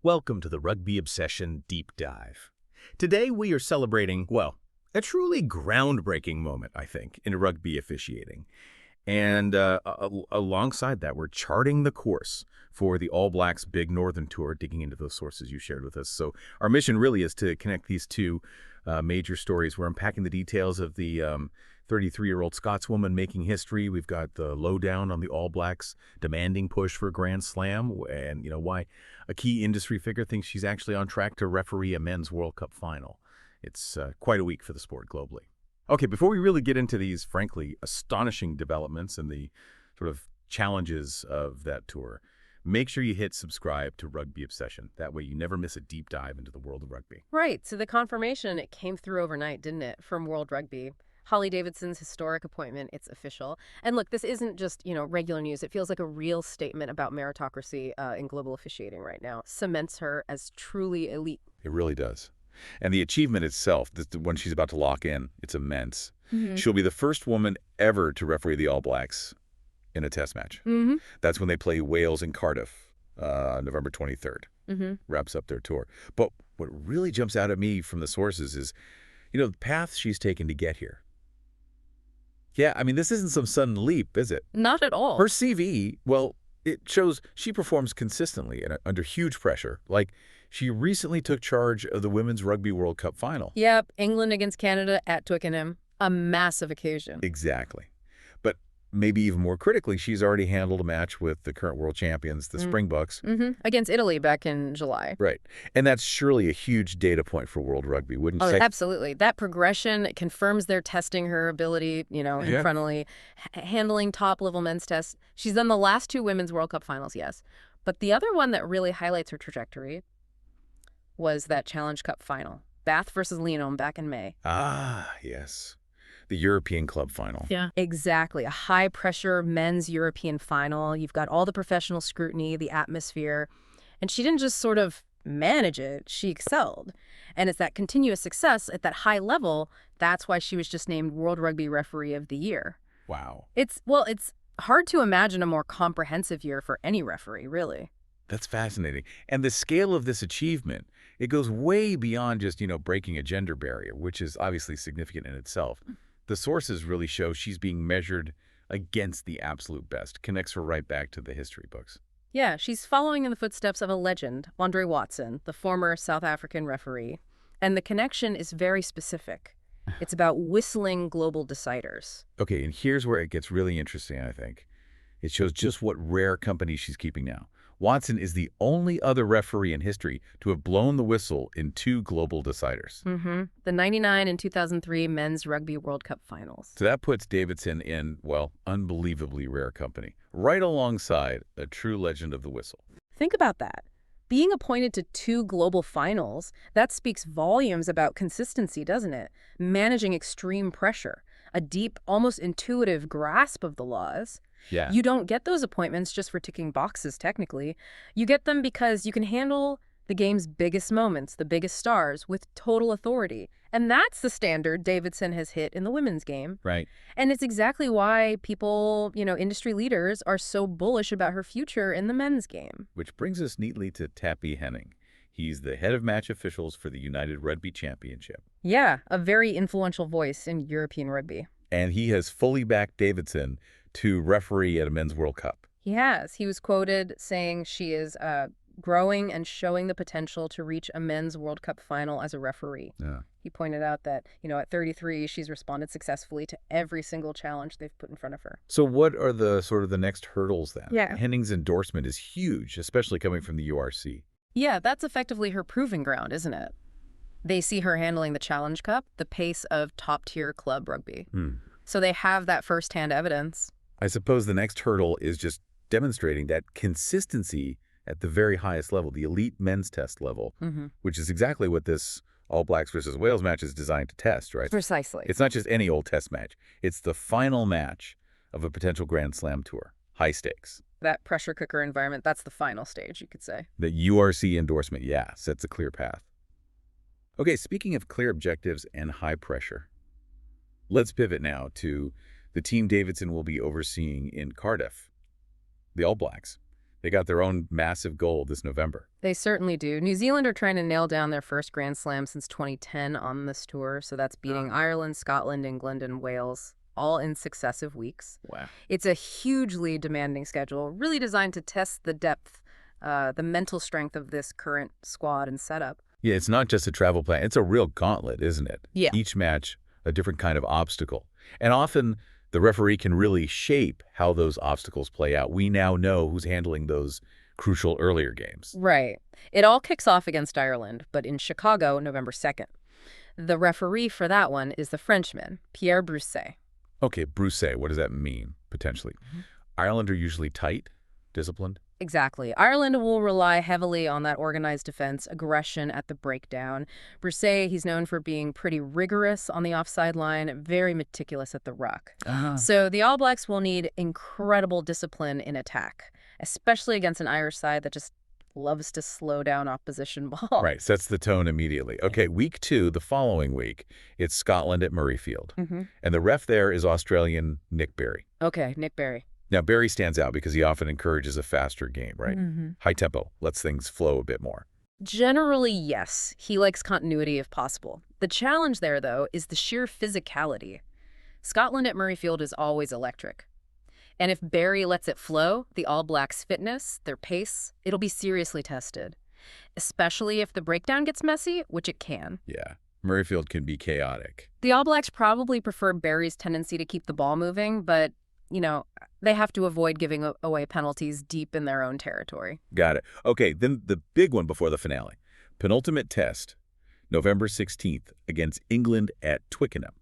Welcome to the Rugby Obsession Deep Dive. Today we are celebrating, well, a truly groundbreaking moment, I think, in rugby officiating. And alongside that, we're charting the course for the All Blacks Big Northern Tour, digging into those sources you shared with us. So our mission really is to connect these two major stories. We're unpacking the details of the 33-year-old Scotswoman making history. We've got the lowdown on the All Blacks demanding push for a Grand Slam, and why a key industry figure thinks she's actually on track to referee a men's World Cup final. It's quite a week for the sport globally. Okay, before we really get into these, frankly, astonishing developments and the sort of challenges of that tour, make sure you hit subscribe to Rugby Obsession. That way you never miss a deep dive into the world of rugby. Right. So the confirmation, it came through overnight, didn't it, from World Rugby? Hollie Davidson's historic appointment, it's official. And look, this isn't just, regular news. It feels like a real statement about meritocracy in global officiating right now. Cements her as truly elite. It really does. And the achievement itself, the one she's about to lock in, it's immense. She'll be the first woman ever to referee the All Blacks in a test match. That's when they play Wales in Cardiff, November 23rd. Wraps up their tour. But what really jumps out at me from the sources is, the path she's taken to get here. Yeah, I mean, this isn't some sudden leap, is it? Not at all. Her CV, well, it shows she performs consistently and under huge pressure. Like, she recently took charge of the Women's Rugby World Cup final. Yep, England against Canada at Twickenham. A massive occasion. Exactly. But maybe even more critically, she's already handled a match with the current world champions, the Springboks. Against Italy back in July. Right. And that's surely a huge data point for World Rugby, wouldn't you say? Absolutely. That progression confirms they're testing her ability, in frontally, handling top-level men's tests. She's done the last two Women's World Cup finals, yes. But the other one that really highlights her trajectory was that Challenge Cup final. Bath versus Lyon back in May. Ah, yes. The European club final. Yeah. Exactly. A high-pressure men's European final. You've got all the professional scrutiny, the atmosphere. And she didn't just sort of manage it. She excelled. And it's that continuous success at that high level, that's why she was just named World Rugby Referee of the Year. Wow. It's hard to imagine a more comprehensive year for any referee, really. That's fascinating. And the scale of this achievement, it goes way beyond just, breaking a gender barrier, which is obviously significant in itself. The sources really show she's being measured against the absolute best, connects her right back to the history books. Yeah, she's following in the footsteps of a legend, Andre Watson, the former South African referee. And the connection is very specific. It's about whistling global deciders. Okay, and here's where it gets really interesting, I think. It shows just what rare company she's keeping now. Watson is the only other referee in history to have blown the whistle in two global deciders. The 99 and 2003 Men's Rugby World Cup finals. So that puts Davidson in, well, unbelievably rare company, right alongside a true legend of the whistle. Think about that. Being appointed to two global finals, that speaks volumes about consistency, doesn't it? Managing extreme pressure, a deep, almost intuitive grasp of the laws. Yeah. You don't get those appointments just for ticking boxes, technically. You get them because you can handle the game's biggest moments, the biggest stars, with total authority. And that's the standard Davidson has hit in the women's game. Right. And it's exactly why people, industry leaders are so bullish about her future in the men's game. Which brings us neatly to Tappy Henning. He's the head of match officials for the United Rugby Championship. Yeah, a very influential voice in European rugby. And he has fully backed Davidson to referee at a men's World Cup. He has. He was quoted saying she is growing and showing the potential to reach a men's World Cup final as a referee. Yeah. He pointed out that, at 33, she's responded successfully to every single challenge they've put in front of her. So what are the the next hurdles then? Yeah. Henning's endorsement is huge, especially coming from the URC. Yeah, that's effectively her proving ground, isn't it? They see her handling the Challenge Cup, the pace of top-tier club rugby. So they have that first-hand evidence. I suppose the next hurdle is just demonstrating that consistency at the very highest level, the elite men's test level, which is exactly what this All Blacks versus Wales match is designed to test, right? Precisely. It's not just any old test match. It's the final match of a potential Grand Slam tour. High stakes. That pressure cooker environment, that's the final stage, you could say. The URC endorsement, yeah, sets a clear path. Okay, speaking of clear objectives and high pressure, let's pivot now to the team Davidson will be overseeing in Cardiff, the All Blacks. They got their own massive goal this November. They certainly do. New Zealand are trying to nail down their first Grand Slam since 2010 on this tour, so that's beating Ireland, Scotland, England, and Wales, all in successive weeks. Wow. It's a hugely demanding schedule, really designed to test the depth, the mental strength of this current squad and setup. Yeah, it's not just a travel plan. It's a real gauntlet, isn't it? Yeah. Each match, a different kind of obstacle. And often, the referee can really shape how those obstacles play out. We now know who's handling those crucial earlier games. Right. It all kicks off against Ireland, but in Chicago, November 2nd. The referee for that one is the Frenchman, Pierre Brousset. Okay, Brousset, what does that mean, potentially? Ireland are usually tight, disciplined? Exactly. Ireland will rely heavily on that organized defense, aggression at the breakdown. Brousset, he's known for being pretty rigorous on the offside line, very meticulous at the ruck. So the All Blacks will need incredible discipline in attack, especially against an Irish side that just loves to slow down opposition ball. Right, sets the tone immediately. Okay, week 2, the following week, it's Scotland at Murrayfield. And the ref there is Australian Nick Berry. Okay, Nick Berry. Now, Berry stands out because he often encourages a faster game, right? High tempo, lets things flow a bit more. Generally, yes. He likes continuity if possible. The challenge there, though, is the sheer physicality. Scotland at Murrayfield is always electric. And if Berry lets it flow, the All Blacks' fitness, their pace, it'll be seriously tested. Especially if the breakdown gets messy, which it can. Yeah, Murrayfield can be chaotic. The All Blacks probably prefer Berry's tendency to keep the ball moving, but, you know, they have to avoid giving away penalties deep in their own territory. Got it. Okay, then the big one before the finale. Penultimate test, November 16th, against England at Twickenham.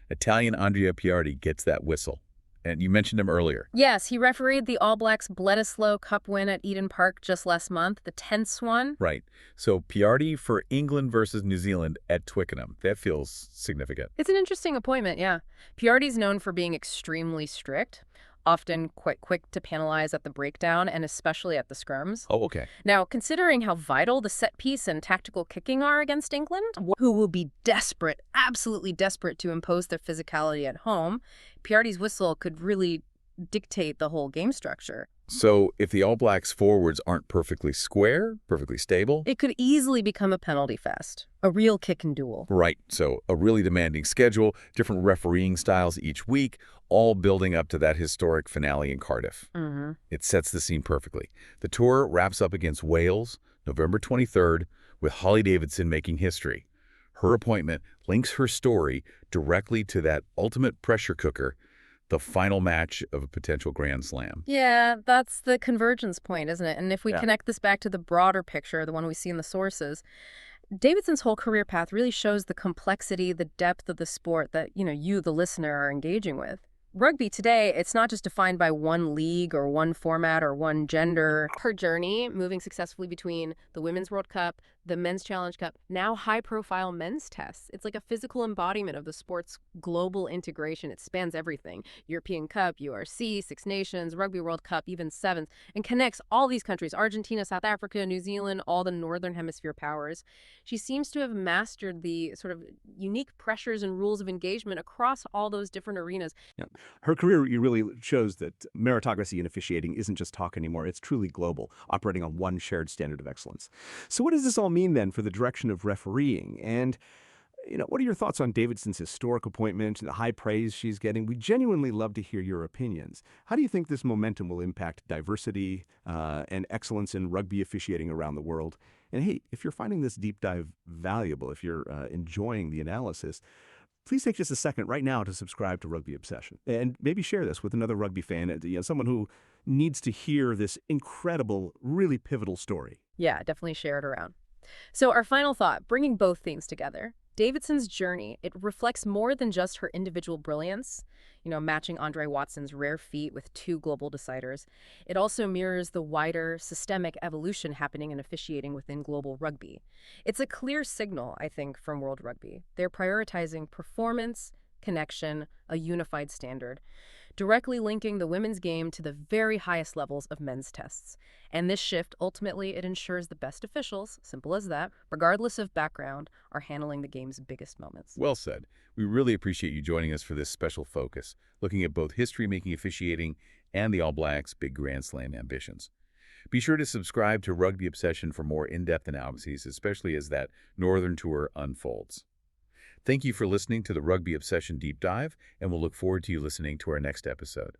Italian Andrea Piardi gets that whistle. And you mentioned him earlier. Yes, he refereed the All Blacks' Bledisloe Cup win at Eden Park just last month, the tense one. Right. So Piardi for England versus New Zealand at Twickenham. That feels significant. It's an interesting appointment, yeah. Piardi's known for being extremely strict, often quite quick to penalize at the breakdown and especially at the scrums. Oh, okay. Now, considering how vital the set piece and tactical kicking are against England, who will be desperate, absolutely desperate to impose their physicality at home, Piardi's whistle could really dictate the whole game structure. So if the All Blacks forwards aren't perfectly square, perfectly stable? It could easily become a penalty fest, a real kick and duel. Right. So a really demanding schedule, different refereeing styles each week, all building up to that historic finale in Cardiff. It sets the scene perfectly. The tour wraps up against Wales, November 23rd, with Hollie Davidson making history. Her appointment links her story directly to that ultimate pressure cooker, the final match of a potential Grand Slam. Yeah, that's the convergence point, isn't it? And if we connect this back to the broader picture, the one we see in the sources, Davidson's whole career path really shows the complexity, the depth of the sport that, you, the listener, are engaging with. Rugby today, it's not just defined by one league or one format or one gender. Her journey, moving successfully between the Women's World Cup, the Men's Challenge Cup, now high-profile men's tests. It's like a physical embodiment of the sport's global integration. It spans everything. European Cup, URC, Six Nations, Rugby World Cup, even Sevens, and connects all these countries, Argentina, South Africa, New Zealand, all the Northern Hemisphere powers. She seems to have mastered the sort of unique pressures and rules of engagement across all those different arenas. Yeah. Her career really shows that meritocracy in officiating isn't just talk anymore. It's truly global, operating on one shared standard of excellence. So what does this all mean then for the direction of refereeing? And, what are your thoughts on Davidson's historic appointment and the high praise she's getting? We genuinely love to hear your opinions. How do you think this momentum will impact diversity and excellence in rugby officiating around the world? And hey, if you're finding this deep dive valuable, if you're enjoying the analysis, please take just a second right now to subscribe to Rugby Obsession and maybe share this with another rugby fan, someone who needs to hear this incredible, really pivotal story. Yeah, definitely share it around. So our final thought, bringing both themes together. Davidson's journey, it reflects more than just her individual brilliance, matching Andre Watson's rare feat with two global deciders. It also mirrors the wider systemic evolution happening in officiating within global rugby. It's a clear signal, I think, from World Rugby. They're prioritizing performance, connection, a unified standard, directly linking the women's game to the very highest levels of men's tests. And this shift, ultimately, it ensures the best officials, simple as that, regardless of background, are handling the game's biggest moments. Well said. We really appreciate you joining us for this special focus, looking at both history-making officiating and the All Blacks' big Grand Slam ambitions. Be sure to subscribe to Rugby Obsession for more in-depth analyses, especially as that Northern Tour unfolds. Thank you for listening to the Rugby Obsession Deep Dive, and we'll look forward to you listening to our next episode.